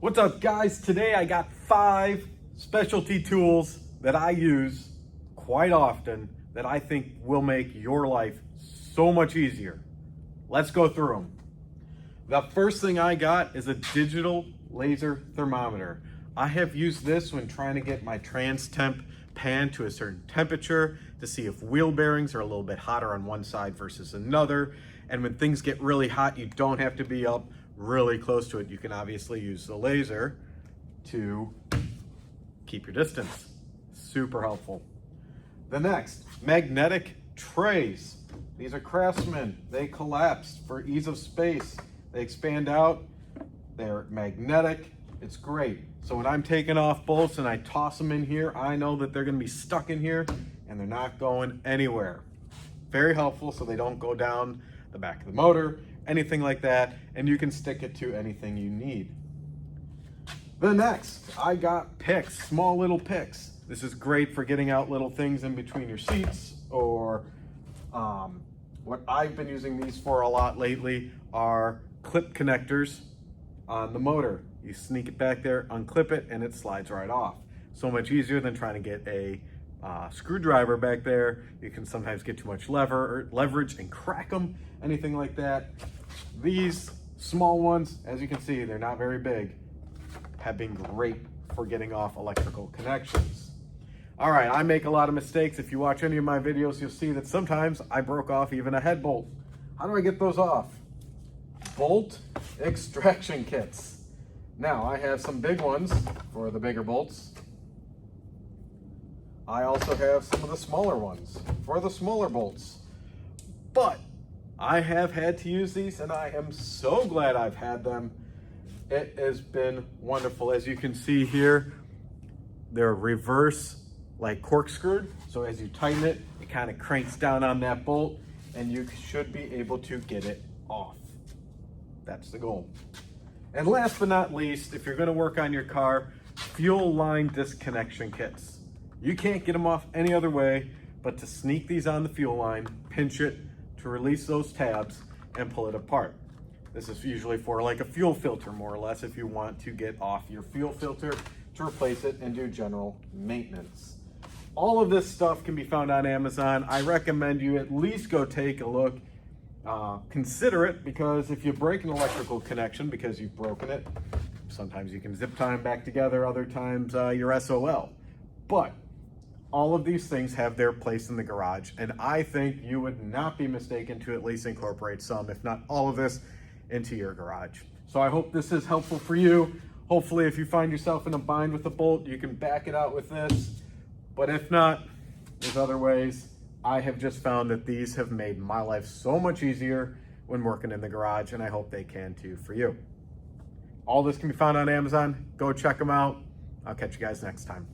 What's up, guys? Today I got 5 specialty tools that I use quite often that I think will make your life so much easier. Let's go through them. The first thing I got is a digital laser thermometer. I have used this when trying to get my trans temp pan to a certain temperature to see if wheel bearings are a little bit hotter on one side versus another. And when things get really hot, you don't have to be up really close to it. You can obviously use the laser to keep your distance. Super helpful. The next, magnetic trays. These are Craftsman. They collapse for ease of space. They expand out. They're magnetic. It's great. So when I'm taking off bolts and I toss them in here, I know that they're going to be stuck in here and they're not going anywhere. Very helpful so they don't go down the back of the motor, anything like that, and you can stick it to anything you need. The next, I got picks, small little picks. This is great for getting out little things in between your seats, or what I've been using these for a lot lately are clip connectors on the motor. You sneak it back there, unclip it, and it slides right off. So much easier than trying to get a screwdriver back there. You can sometimes get too much leverage and crack them, anything like that. These small ones, as you can see, they're not very big, have been great for getting off electrical connections. All right, I make a lot of mistakes. If you watch any of my videos, you'll see that sometimes I broke off even a head bolt. How do I get those off? Bolt extraction kits. Now, I have some big ones for the bigger bolts. I also have some of the smaller ones for the smaller bolts. But I have had to use these and I am so glad I've had them. It has been wonderful. As you can see here, they're reverse, like corkscrewed. So as you tighten it, it kind of cranks down on that bolt and you should be able to get it off. That's the goal. And last but not least, if you're going to work on your car, fuel line disconnection kits. You can't get them off any other way but to sneak these on the fuel line, pinch it to release those tabs and pull it apart. This is usually for like a fuel filter, more or less, if you want to get off your fuel filter to replace it and do general maintenance. All of this stuff can be found on Amazon. I recommend you at least go take a look. Consider it, because if you break an electrical connection because you've broken it, sometimes you can zip tie them back together, other times you're SOL. But all of these things have their place in the garage, and I think you would not be mistaken to at least incorporate some, if not all of this, into your garage. So I hope this is helpful for you. Hopefully, if you find yourself in a bind with a bolt, you can back it out with this. But if not, there's other ways. I have just found that these have made my life so much easier when working in the garage, and I hope they can too for you. All this can be found on Amazon. Go check them out. I'll catch you guys next time.